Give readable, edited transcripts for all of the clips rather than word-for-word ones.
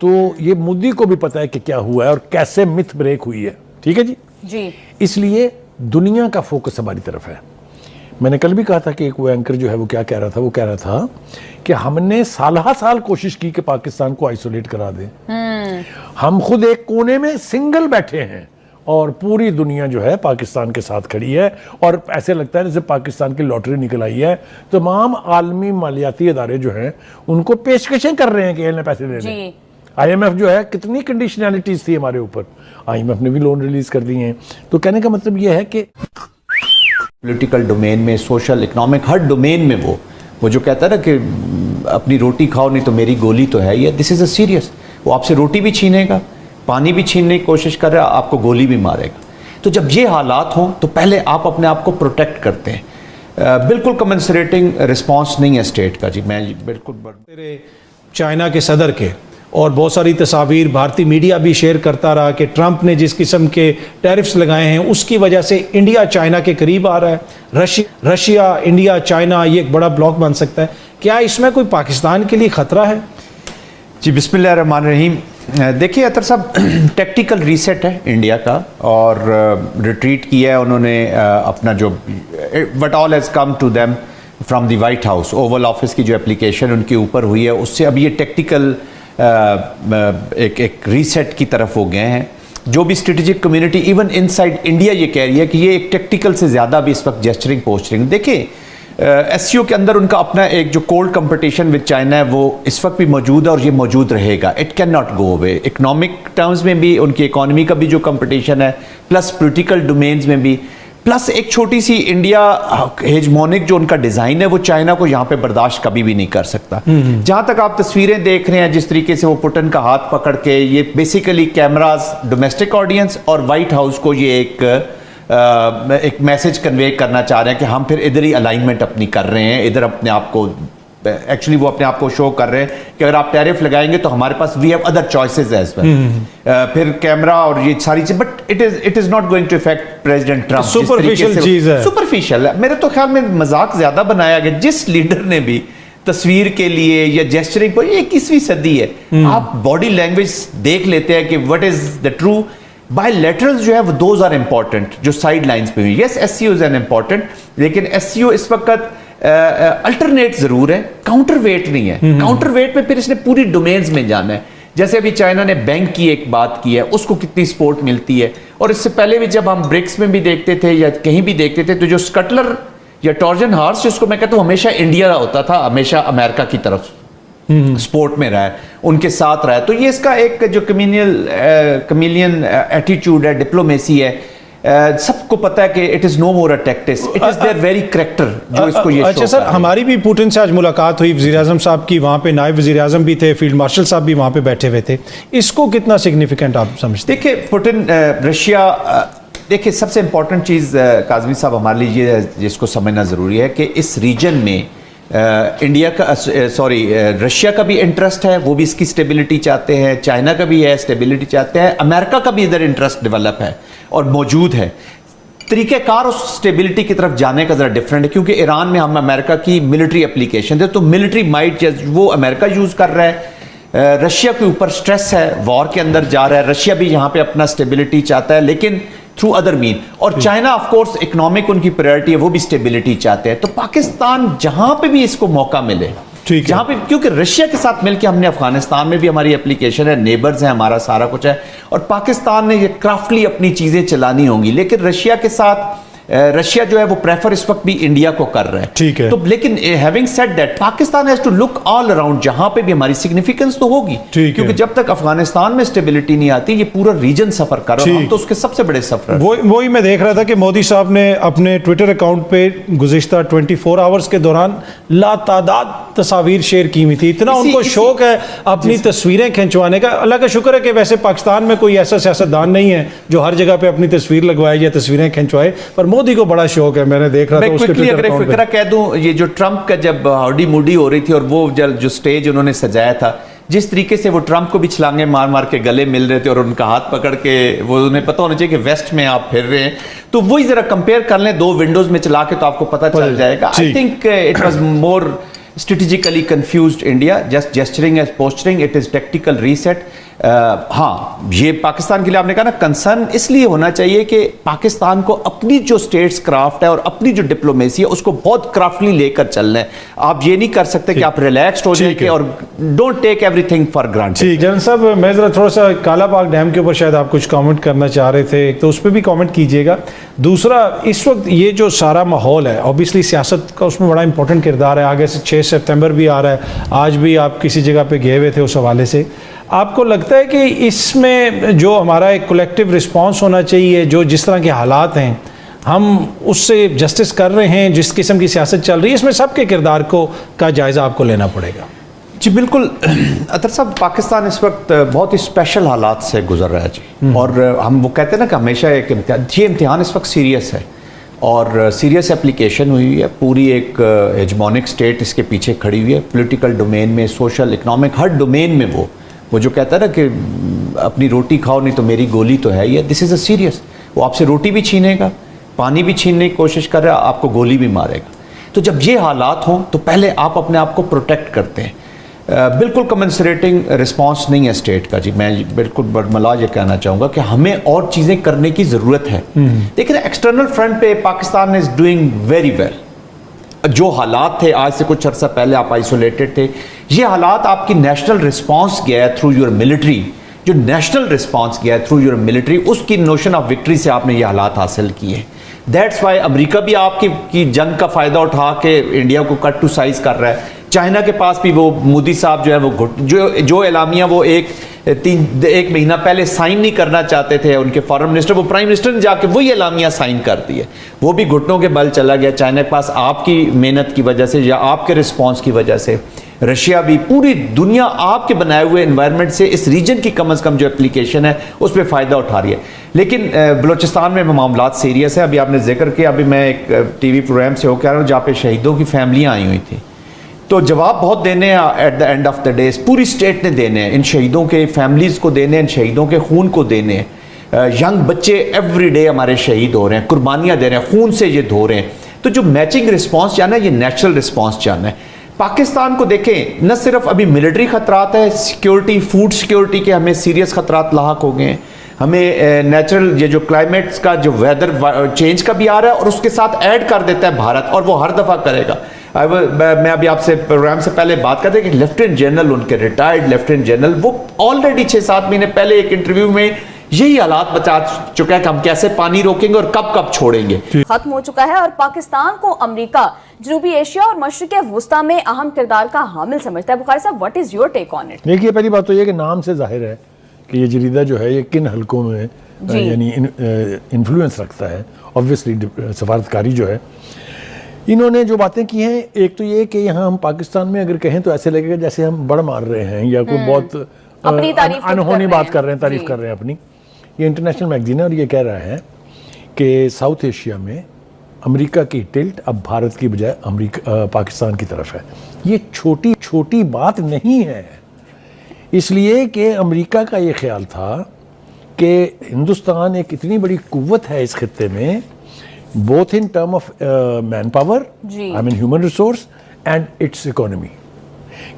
तो ये मोदी को भी पता है कि क्या हुआ है और कैसे मिथ ब्रेक हुई है। ठीक है जी। इसलिए दुनिया का फोकस हमारी तरफ है। मैंने कल भी कहा था कि एक वो एंकर जो है वो क्या कह रहा था, वो कह रहा था कि हमने साल कोशिश की कि पाकिस्तान को आइसोलेट करा दें। हम खुद एक कोने में सिंगल बैठे हैं और पूरी दुनिया जो है पाकिस्तान के साथ खड़ी है, और ऐसे लगता है जैसे पाकिस्तान की लॉटरी निकल आई है। तमाम आलमी मालियाती इदारे जो हैं उनको पेशकशें कर रहे हैं कि इन्हें पैसे दे दें। IMF जो है, कितनी कंडीशनैलिटीज थी हमारे ऊपर, IMF ने भी लोन रिलीज कर दिए हैं। तो कहने का मतलब यह है कि पॉलिटिकल डोमेन में, सोशल, इकोनॉमिक, हर डोमेन में वो जो कहता है ना कि अपनी रोटी खाओ नहीं तो मेरी गोली तो है, ये दिस इज अ सीरियस। वो आपसे रोटी भी छीनेगा, पानी भी छीनने की कोशिश कर रहा है, आपको गोली भी मारेगा। तो जब ये हालात हों तो पहले आप अपने आप को प्रोटेक्ट करते हैं। बिल्कुल कमेंसरेटिंग रिस्पॉन्स नहीं है स्टेट का जी। मैं बिल्कुल चाइना के सदर के और बहुत सारी तस्वीर भारतीय मीडिया भी शेयर करता रहा कि ट्रंप ने जिस किस्म के टैरिफ्स लगाए हैं उसकी वजह से इंडिया चाइना के करीब आ रहा है। रशिया इंडिया चाइना ये एक बड़ा ब्लॉक बन सकता है। क्या इसमें कोई पाकिस्तान के लिए खतरा है? जी बिस्मिल्लाहिर्रहमानिर्रहीम। देखिए अतर साहब, टैक्टिकल रीसेट है इंडिया का और रिट्रीट किया है उन्होंने अपना जो what all has come to them from the White House, Oval Office की जो एप्लीकेशन उनके ऊपर हुई है उससे अब ये टेक्टिकल एक रीसेट की तरफ हो गए हैं। जो भी strategic community even inside India ये कह रही है कि ये एक टेक्टिकल से ज़्यादा भी इस वक्त जेस्चरिंग पोस्चरिंग। देखिए SCO के अंदर उनका अपना एक जो कोल्ड कंपटीशन विद चाइना है वो इस वक्त भी मौजूद है और ये मौजूद रहेगा। It can not go away. Economic terms में भी उनकी इकॉनमी का भी जो कंपटीशन है, प्लस पोलिटिकल डोमेन्स में भी, प्लस एक छोटी सी इंडिया हेजमोनिक जो उनका डिज़ाइन है वो चाइना को यहाँ पे बर्दाश्त कभी भी नहीं कर सकता। जहाँ तक आप तस्वीरें देख रहे हैं जिस तरीके से वो पुतिन का हाथ पकड़ के, ये बेसिकली कैमरास डोमेस्टिक ऑडियंस और वाइट हाउस को ये एक मैसेज कन्वे करना चाह रहे हैं कि हम फिर इधर ही अलाइनमेंट अपनी कर रहे हैं, इधर अपने आप को एक्चुअली वो अपने आप को शो कर रहे हैं कि अगर आप टैरिफ लगाएंगे तो हमारे पास we have other choices as well. फिर कैमरा और ये सारी चीज, but it is not going to effect president Trump. Superficial चीज है, सुपरफिशियल है। मेरे तो ख्याल में मजाक ज्यादा बनाया गया। जिस लीडर ने भी तस्वीर के लिए या जेस्चरिंग को, ये 21वीं सदी है, आप बॉडी लैंग्वेज देख लेते हैं कि what is the true bilaterals जो है वो दोज आर इंपॉर्टेंट जो साइड लाइंस पे हुई। Yes SCO is an important, लेकिन SCO इस वक्त अल्टरनेट जरूर है, काउंटर वेट नहीं है। काउंटर वेट में फिर इसने पूरी डोमेन्स में जाना है। जैसे अभी चाइना ने बैंक की एक बात की है, उसको कितनी सपोर्ट मिलती है। और इससे पहले भी जब हम ब्रिक्स में भी देखते थे या कहीं भी देखते थे तो जो स्कटलर या टॉर्जन हॉर्स जिसको मैं कहता हूँ हमेशा इंडिया होता था, हमेशा अमेरिका की तरफ स्पोर्ट में रहा है, उनके साथ रहा है। तो ये इसका एक जो कमिलियन एटीट्यूड है, डिप्लोमेसी है, सबको पता है कि it is no more a tactics, it is their very character जो इसको ये अच्छा सर, हमारी भी पुतिन से आज मुलाकात हुई, वज़ीर आज़म साहब की, वहाँ पे नायब वज़ीर आज़म भी थे, फील्ड मार्शल साहब भी वहाँ पे बैठे हुए थे। इसको कितना सिग्निफिकेंट आप समझते? देखिए पुतिन रशिया, देखिए सबसे इंपॉर्टेंट चीज़ काज़मी साहब हमारे लिए ये जिसको समझना ज़रूरी है कि इस रीजन में इंडिया का रशिया का भी इंटरेस्ट है, वो भी इसकी स्टेबिलिटी चाहते हैं, चाइना का भी है, स्टेबिलिटी चाहते हैं, अमेरिका का भी इधर इंटरेस्ट डेवलप है और मौजूद है। तरीक़ेकार उस स्टेबिलिटी की तरफ जाने का ज़रा डिफरेंट है, क्योंकि ईरान में हम अमेरिका की मिलिट्री एप्लीकेशन थे, तो मिलिट्री माइट वो अमेरिका यूज़ कर रहा है। रशिया के ऊपर स्ट्रेस है, वॉर के अंदर जा रहा है, रशिया भी यहाँ पे अपना स्टेबिलिटी चाहता है, लेकिन थ्रू अदर मीन। और चाइना ऑफ कोर्स इकोनॉमिक उनकी प्रायोरिटी है, वो भी स्टेबिलिटी चाहते हैं। तो पाकिस्तान जहां पे भी इसको मौका मिले, जहां पे, क्योंकि रशिया के साथ मिलकर हमने अफगानिस्तान में भी हमारी एप्लीकेशन है, नेबर्स है, हमारा सारा कुछ है, और पाकिस्तान ने ये क्राफ्टली अपनी चीजें चलानी होंगी। लेकिन रशिया के साथ रशिया जो है वो प्रेफर इस वक्त भी इंडिया को कर रहा है। ठीक है। तो लेकिन having said that, Pakistan has to look all around, जहां पे भी हमारी सिग्निफिकेंस तो होगी, क्योंकि जब तक अफगानिस्तान में स्टेबिलिटी नहीं आती, ये पूरा रीजन सफर कर रहा है, हम तो उसके सबसे बड़े सफर। वही मैं देख रहा था कि मोदी साहब ने अपने ट्विटर अकाउंट पे गुज़िश्ता 24 आवर्स के दौरान लातादाद तस्वीर शेयर की हुई थी। इतना उनको शौक है अपनी तस्वीरें खिंचवाने का। अल्लाह का शुक्र है कि वैसे पाकिस्तान में कोई ऐसा सियासतदान नहीं है जो हर जगह पे अपनी तस्वीर लगवाए या तस्वीरें खिंचवाए, पर मोदी को बड़ा शौक है। मैंने देख रहा था उसके ट्विटर अकाउंट पे। कह दूं, ये जो ट्रंप का जब हाउडी मूडी हो रही थी और वो जो स्टेज उन्होंने सजाया था, जिस तरीके से वो ट्रंप को भी छलांगे मार मार के गले मिल रहे थे और उनका हाथ पकड़ के, वो उन्हें पता होना चाहिए कि वेस्ट में आप फिर रहे हैं, तो वही जरा कंपेयर कर लें 2 विंडोज में चला के तो आपको पता चल जाएगा। I think it was more strategically confused India, just gesturing as posturing, it is tactical reset. हाँ, ये पाकिस्तान के लिए आपने कहा ना कंसर्न इसलिए होना चाहिए कि पाकिस्तान को अपनी जो स्टेट्स क्राफ्ट है और अपनी जो डिप्लोमेसी है उसको बहुत क्राफ्टली लेकर चलना है। आप ये नहीं कर सकते कि आप रिलैक्स्ड हो जाएंगे और don't take everything for granted. General साहब, मैं जरा थोड़ा सा कालाबाग डैम के ऊपर शायद आप कुछ कमेंट करना चाह रहे थे, एक तो उस पर भी कमेंट कीजिएगा। दूसरा, इस वक्त ये जो सारा माहौल है, ऑब्वियसली सियासत का उसमें बड़ा इंपॉर्टेंट किरदार है। आगे से 6 सितंबर भी आ रहा है, आज भी आप किसी जगह पे गए हुए थे उस हवाले से। आपको लगता है कि इसमें जो हमारा एक कलेक्टिव रिस्पांस होना चाहिए, जो जिस तरह के हालात हैं हम उससे जस्टिस कर रहे हैं, जिस किस्म की सियासत चल रही है, इसमें सबके किरदार को का जायज़ा आपको लेना पड़ेगा? जी बिल्कुल अतर साहब, पाकिस्तान इस वक्त बहुत ही स्पेशल हालात से गुजर रहा है जी। और हम वो कहते हैं ना कि हमेशा एक इम्तिहान, ये इम्तिहान इस वक्त सीरियस है और सीरियस एप्लीकेशन हुई है। पूरी एक हेजमोनिक स्टेट इसके पीछे खड़ी हुई है, पॉलिटिकल डोमेन में, सोशल, इकोनॉमिक, हर डोमेन में। वो जो कहता है ना कि अपनी रोटी खाओ नहीं तो मेरी गोली तो है ही। This is a serious. वो आपसे रोटी भी छीनेगा, पानी भी छीनने की कोशिश कर रहा है, आपको गोली भी मारेगा। तो जब ये हालात हों तो पहले आप अपने आप को प्रोटेक्ट करते हैं। बिल्कुल कमेंसरेटिंग रिस्पांस नहीं है स्टेट का जी। मैं बिल्कुल बरमला ये कहना चाहूँगा कि हमें और चीज़ें करने की ज़रूरत है। देखिए एक्सटर्नल फ्रंट पे Pakistan is doing very well. जो हालात थे आज से कुछ अर्सा पहले आप आइसोलेटेड थे, ये हालात आपकी नेशनल रिस्पांस गया है थ्रू योर मिलिट्री। जो नेशनल रिस्पांस गया है थ्रू योर मिलिट्री, उसकी नोशन ऑफ विक्ट्री से आपने ये हालात हासिल किए। दैट्स वाई अमेरिका भी आपकी जंग का फ़ायदा उठा के इंडिया को कट टू साइज कर रहा है। चाइना के पास भी वो मोदी साहब जो है वो जो एलामिया वो एक महीना पहले साइन नहीं करना चाहते थे उनके फॉरेन मिनिस्टर, वो प्राइम मिनिस्टर ने जाके वही एलामिया साइन कर दी है। वो भी घुटनों के बल चला गया चाइना के पास, आपकी मेहनत की वजह से या आपके रिस्पॉन्स की वजह से। रशिया भी, पूरी दुनिया आपके बनाए हुए एनवायरनमेंट से इस रीजन की कम से कम जो एप्लीकेशन है उस पर फ़ायदा उठा रही है। लेकिन बलूचिस्तान में मामला सीरियस है। अभी आपने जिक्र किया, अभी मैं एक टीवी प्रोग्राम से होकर आ रहा हूँ जहाँ पे शहीदों की फैमिलियाँ आई हुई थी। तो जवाब बहुत देने हैं at the end of the day, पूरी स्टेट ने देने हैं, इन शहीदों के फैमिलीज़ को देने हैं, इन शहीदों के खून को देने हैं। यंग बच्चे एवरी डे हमारे शहीद हो रहे हैं, कुर्बानियाँ दे रहे हैं, खून से ये धो रहे हैं। तो जो मैचिंग रिस्पॉन्स चाहना है, ये नेचुरल रिस्पॉन्स चाहना है। पाकिस्तान को देखें, न सिर्फ अभी मिलिट्री खतरात है, सिक्योरिटी, फूड सिक्योरिटी के हमें सीरियस खतरात लाहक हो गए हैं। हमें नेचुरल ये जो क्लाइमेट्स का जो वेदर चेंज का भी आ रहा है और उसके साथ ऐड कर देता है भारत, और वो हर दफ़ा करेगा। मैं अभी आपसे प्रोग्राम से पहले बात करते कि लेफ्टिनेंट जनरल, उनके रिटायर्ड लेफ्टिनेंट जनरल, वो ऑलरेडी 6-7 महीने पहले एक इंटरव्यू में यही हालात बता चुका है कि हम कैसे पानी रोकेंगे और कब कब छोड़ेंगे। खत्म हो चुका है और पाकिस्तान को अमेरिका, जनूबी एशिया और मशरिक़ वुस्ता में अहम किरदार का हामिल समझता है। बुखारी साहब, what is your take on it? देखिए, पहली बात तो ये कि नाम से जाहिर है कि ये जरीदा जो है ये किन हलकों में यानी इन्फ्लुएंस रखता है। ऑब्वियसली सफारतकारी जो है, इन्होंने जो बातें की हैं, एक तो ये कि यहाँ हम पाकिस्तान में अगर कहें तो ऐसे लगेगा जैसे हम बड़ मार रहे हैं या कोई बहुत अनहोनी बात कर रहे हैं, तारीफ कर रहे हैं अपनी। ये इंटरनेशनल मैगजीन है और ये कह रहा है कि साउथ एशिया में अमेरिका की टिल्ट अब भारत की बजाय पाकिस्तान की तरफ है। ये छोटी छोटी बात नहीं है, इसलिए कि अमेरिका का ये ख्याल था कि हिंदुस्तान एक इतनी बड़ी कुव्वत है इस खित्ते में, both in term of man power, I mean human resource, and it's economy,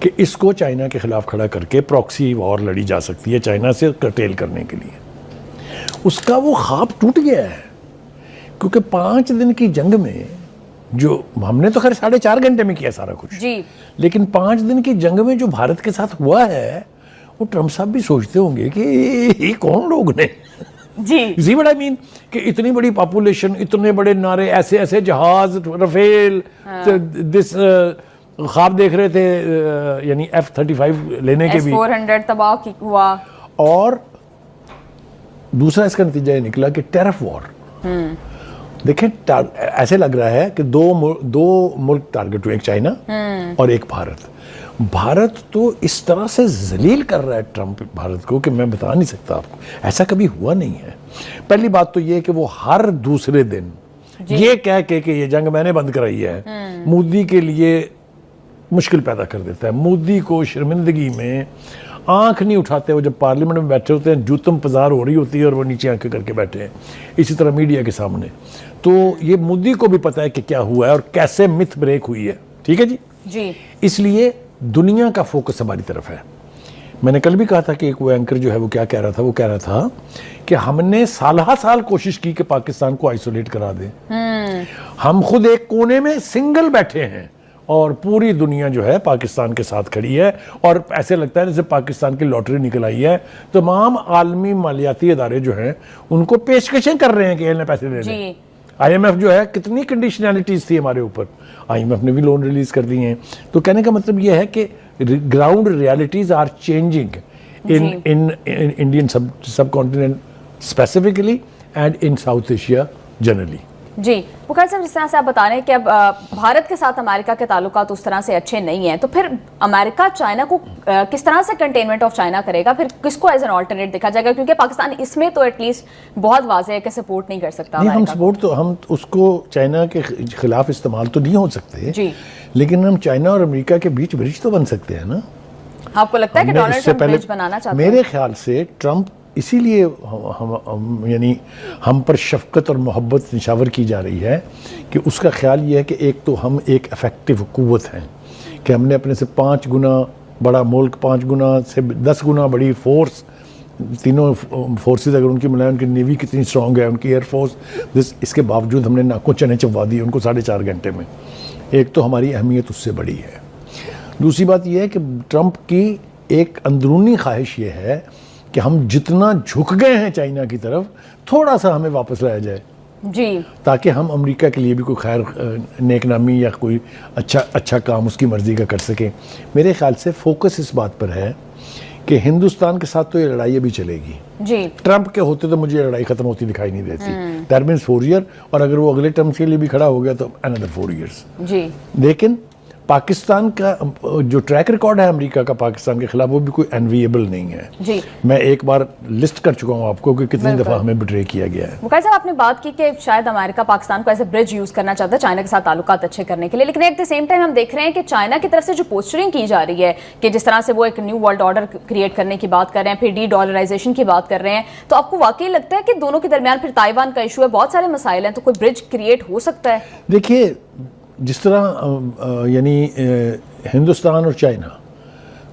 कि इसको चाइना के खिलाफ खड़ा करके प्रॉक्सी वॉर लड़ी जा सकती है चाइना से कर्टेल करने के लिए। उसका वो ख्वाब टूट गया है, क्योंकि 5 दिन की जंग में जो हमने तो खैर 4.5 घंटे में किया सारा कुछ जी, लेकिन 5 दिन की जंग में जो भारत के साथ हुआ है वो ट्रम्प साहब भी सोचते होंगे कि ये कौन लोग ने जी व्हाट आई मीन, कि इतनी बड़ी पॉपुलेशन, इतने बड़े नारे, ऐसे ऐसे जहाज, रफेल, दिस ख्वाब देख रहे थे, यानी F-35 लेने के भी, S-400 तबाह हुआ। और दूसरा इसका नतीजा ये निकला कि टेरिफ वॉर। देखें, ऐसे लग रहा है कि दो मुल्क टारगेट हुए, एक चाइना और एक भारत। भारत तो इस तरह से जलील कर रहा है ट्रंप भारत को कि मैं बता नहीं सकता आपको, ऐसा कभी हुआ नहीं है। पहली बात तो ये कि वो हर दूसरे दिन ये कह के कि ये जंग मैंने बंद कराई है, मोदी के लिए मुश्किल पैदा कर देता है। मोदी को शर्मिंदगी में आंख नहीं उठाते, वो जब पार्लियामेंट में बैठे होते हैं, जूतम पजार हो रही होती है और वो नीचे आंखें करके बैठे हैं, इसी तरह मीडिया के सामने। तो ये मोदी को भी पता है कि क्या हुआ है और कैसे मिथ ब्रेक हुई है, ठीक है जी। जी। इसलिए दुनिया का फोकस हमारी तरफ है। मैंने कल भी कहा था कि एक वो एंकर जो है वो क्या कह रहा था, वो कह रहा था कि हमने साल कोशिश की कि पाकिस्तान को आइसोलेट करा दें। हम खुद एक कोने में सिंगल बैठे हैं और पूरी दुनिया जो है पाकिस्तान के साथ खड़ी है, और ऐसे लगता है जैसे पाकिस्तान की लॉटरी निकल आई है। तमाम आलमी मालियाती इदारे जो हैं उनको पेशकशें कर रहे हैं कि इन्हें पैसे दे दें। IMF जो है, कितनी कंडीशनैलिटीज थी हमारे ऊपर, IMF ने भी लोन रिलीज कर दिए हैं। तो कहने का मतलब यह है कि ground realities are changing in Indian subcontinent specifically and in South Asia generally. जी बुखारी साहब, जिस तरह से आप बता रहे हैं कि अब भारत के साथ अमेरिका के ताल्लुकात उस तरह से अच्छे नहीं हैं, तो फिर अमेरिका चाइना को किस तरह से कंटेनमेंट ऑफ चाइना करेगा? फिर किसको एज एन ऑल्टरनेट देखा जाएगा? क्योंकि पाकिस्तान इसमें तो एटलीस्ट बहुत वाज़ेह है कि सपोर्ट नहीं कर सकता। नहीं, हम सपोर्ट तो हम उसको चाइना के खिलाफ इस्तेमाल तो नहीं हो सकते जी, लेकिन हम चाइना और अमेरिका के बीच ब्रिज तो बन सकते हैं ना। आपको लगता है कि डोनाल्ड ट्रंप ब्रिज बनाना चाहते हैं? मेरे ख्याल से ट्रंप इसीलिए हम यानी हम पर शफकत और मोहब्बत निशावर की जा रही है कि उसका ख्याल ये है कि एक तो हम एक इफेक्टिव कुव्वत हैं कि हमने अपने से 5 गुना बड़ा मुल्क, 5 गुना से 10 गुना बड़ी फोर्स, तीनों फोर्सेस अगर उनकी मिलाएं, उनकी नेवी कितनी स्ट्रॉन्ग है, उनकी एयरफोर्स, इसके बावजूद हमने नाकों चने चबवा दिए उनको 4.5 घंटे में। एक तो हमारी अहमियत उससे बड़ी है। दूसरी बात यह है कि ट्रंप की एक अंदरूनी ख्वाहिश ये है कि हम जितना झुक गए हैं चाइना की तरफ, थोड़ा सा हमें वापस लाया जाए जी, ताकि हम अमेरिका के लिए भी कोई खैर नेकनामी या कोई अच्छा काम उसकी मर्जी का कर सकें। मेरे ख्याल से फोकस इस बात पर है कि हिंदुस्तान के साथ तो ये लड़ाई अभी चलेगी जी। ट्रंप के होते तो मुझे ये लड़ाई खत्म होती दिखाई नहीं देती। दैट मीन्स 4 ईयर, और अगर वो अगले टर्म के लिए भी खड़ा हो गया तो अनदर 4 ईयर्स जी। लेकिन पाकिस्तान का जो ट्रैक रिकॉर्ड है अमेरिका का पाकिस्तान के खिलाफ, वो भी कोई एनविएबल नहीं है जी। मैं एक बार लिस्ट कर चुका हूँ आपको कि कितनी दफा हमें बिट्रे किया गया है। बुखारी साहब, आपने बात की कि शायद अमेरिका पाकिस्तान को एज ए ब्रिज यूज करना चाहता है चाइना के साथ ताल्लुकात अच्छे करने के लिए, लेकिन एट द सेम टाइम हम देख रहे हैं कि चाइना की तरफ से जो पोस्टरिंग की जा रही है कि जिस तरह से वो एक न्यू वर्ल्ड ऑर्डर क्रिएट करने की बात कर रहे हैं, फिर डी-डॉलराइजेशन की बात कर रहे हैं, तो आपको वाकई लगता है कि दोनों के दरमियान फिर ताइवान का इशू है, बहुत सारे मसाइल हैं, तो कोई ब्रिज क्रिएट हो सकता है? देखिए, जिस तरह यानी हिंदुस्तान और चाइना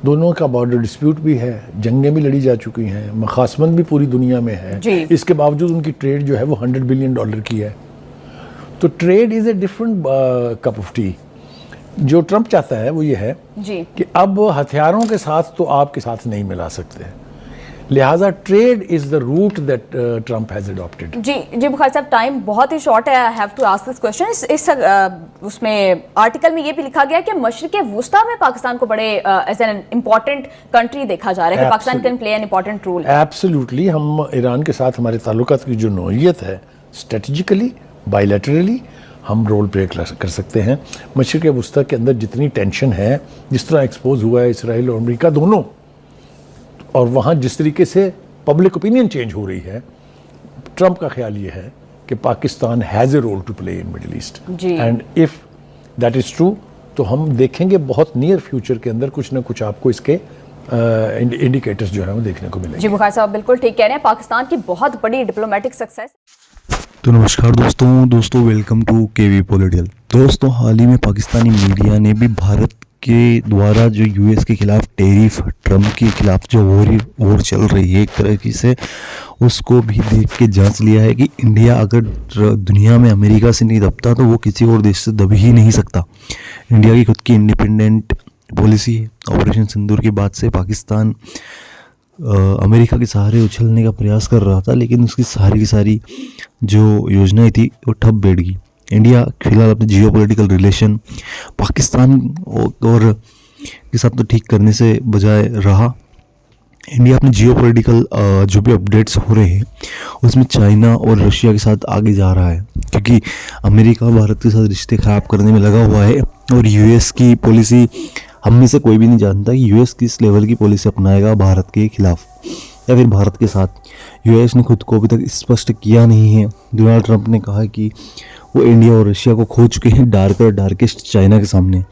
दोनों का बॉर्डर डिस्प्यूट भी है, जंगें भी लड़ी जा चुकी हैं, मखासमत भी पूरी दुनिया में है, इसके बावजूद उनकी ट्रेड जो है वो $100 बिलियन की है। तो trade is a different cup of T. जो ट्रंप चाहता है वो ये है कि अब हथियारों के साथ तो आपके साथ नहीं मिला सकते, लिहाजा trade is the route that Trump has adopted. जी बुखारी साहब, टाइम बहुत ही शॉर्ट है, I have to ask this question. इस उसमें आर्टिकल में ये भी लिखा गया कि मशरिक़ वुस्ता में पाकिस्तान को बड़े एज एन इम्पोर्टेंट कंट्री देखा जा रहा है कि Pakistan can play an important role. Absolutely, हम ईरान के साथ हमारे ताल्लुकात की जो नौइयत है, स्ट्रेटजिकली बायलैटरली हम रोल प्ले कर सकते हैं। मशरिक़ वुस्ता के अंदर जितनी टेंशन है, जिस तरह एक्सपोज हुआ है इसराइल और अमेरिका दोनों, और वहाँ जिस तरीके से पब्लिक ओपिनियन चेंज हो रही है, ट्रंप का ख्याल ये है कि Pakistan has a role to play in Middle East, and if that is true तो हम देखेंगे बहुत नियर फ्यूचर के अंदर कुछ ना कुछ आपको इसके इंडिकेटर्स जो है वो देखने को मिलेंगे। जी बुखारी साहब बिल्कुल ठीक कह रहे हैं, पाकिस्तान की बहुत बड़ी डिप्लोमेटिक सक्सेस। तो नमस्कार दोस्तों वेलकम टू केवी पॉलिटिकल। दोस्तों, हाल ही में पाकिस्तानी मीडिया ने भी भारत के द्वारा जो यूएस के खिलाफ टेरिफ, ट्रंप के खिलाफ जो वॉर चल रही है एक तरह से, उसको भी देख के जांच लिया है कि इंडिया अगर दुनिया में अमेरिका से नहीं दबता तो वो किसी और देश से दब ही नहीं सकता। इंडिया की खुद की इंडिपेंडेंट पॉलिसी है। ऑपरेशन सिंदूर के बाद से पाकिस्तान अमेरिका के सहारे उछलने का प्रयास कर रहा था, लेकिन उसकी सारी की सारी जो योजनाएं थी वो ठप बैठ गई। इंडिया फिलहाल अपने जियोपॉलिटिकल रिलेशन पाकिस्तान और के साथ तो ठीक करने से बजाय रहा, इंडिया अपने जियोपॉलिटिकल जो भी अपडेट्स हो रहे हैं उसमें चाइना और रशिया के साथ आगे जा रहा है, क्योंकि अमेरिका भारत के साथ रिश्ते ख़राब करने में लगा हुआ है। और यूएस की पॉलिसी, हम में से कोई भी नहीं जानता कि यूएस किस लेवल की पॉलिसी अपनाएगा भारत के खिलाफ या फिर भारत के साथ। यूएस ने खुद को अभी तक स्पष्ट किया नहीं है। डोनाल्ड ट्रंप ने कहा कि वो इंडिया और रशिया को खो चुके हैं डार्केस्ट चाइना के सामने।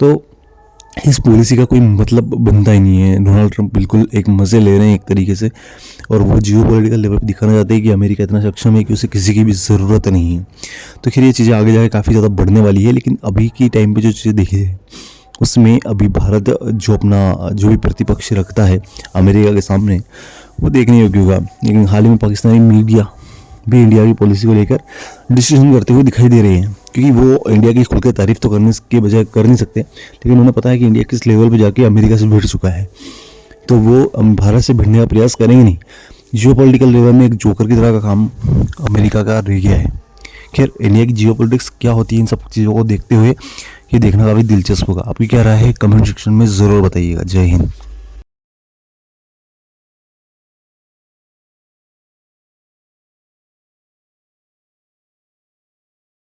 तो इस पॉलिसी का कोई मतलब बनता ही नहीं है। डोनाल्ड ट्रंप बिल्कुल एक मज़े ले रहे हैं एक तरीके से, और वो जियो पॉलिटिकल लेवल पर दिखाना चाहते हैं कि अमेरिका इतना सक्षम है कि उसे किसी की भी ज़रूरत नहीं है। तो खैर ये चीज़ें आगे जाके काफ़ी ज़्यादा बढ़ने वाली है, लेकिन अभी की टाइम पे जो चीज़ें देखी जाए उसमें अभी भारत जो अपना जो भी प्रतिपक्ष रखता है अमेरिका के सामने, वो देखने योग्य होगा। लेकिन हाल ही में पाकिस्तानी मीडिया भी इंडिया की पॉलिसी को लेकर डिस्कशन करते हुए दिखाई दे रहे हैं, क्योंकि वो इंडिया की खुल के तारीफ तो करने के बजाय कर नहीं सकते, लेकिन उन्हें पता है कि इंडिया किस लेवल पे जाके अमेरिका से भिड़ चुका है, तो वो भारत से भिड़ने का प्रयास करेंगे नहीं। जियो पॉलिटिकल लेवल में एक जोकर की तरह का काम अमेरिका का रह गया है। खैर इंडिया की जियो पॉलिटिक्स क्या होती है, इन सब चीज़ों को देखते हुए ये देखना काफ़ी दिलचस्प होगा। आपकी क्या राय है कमेंट सेक्शन में ज़रूर बताइएगा। जय हिंद।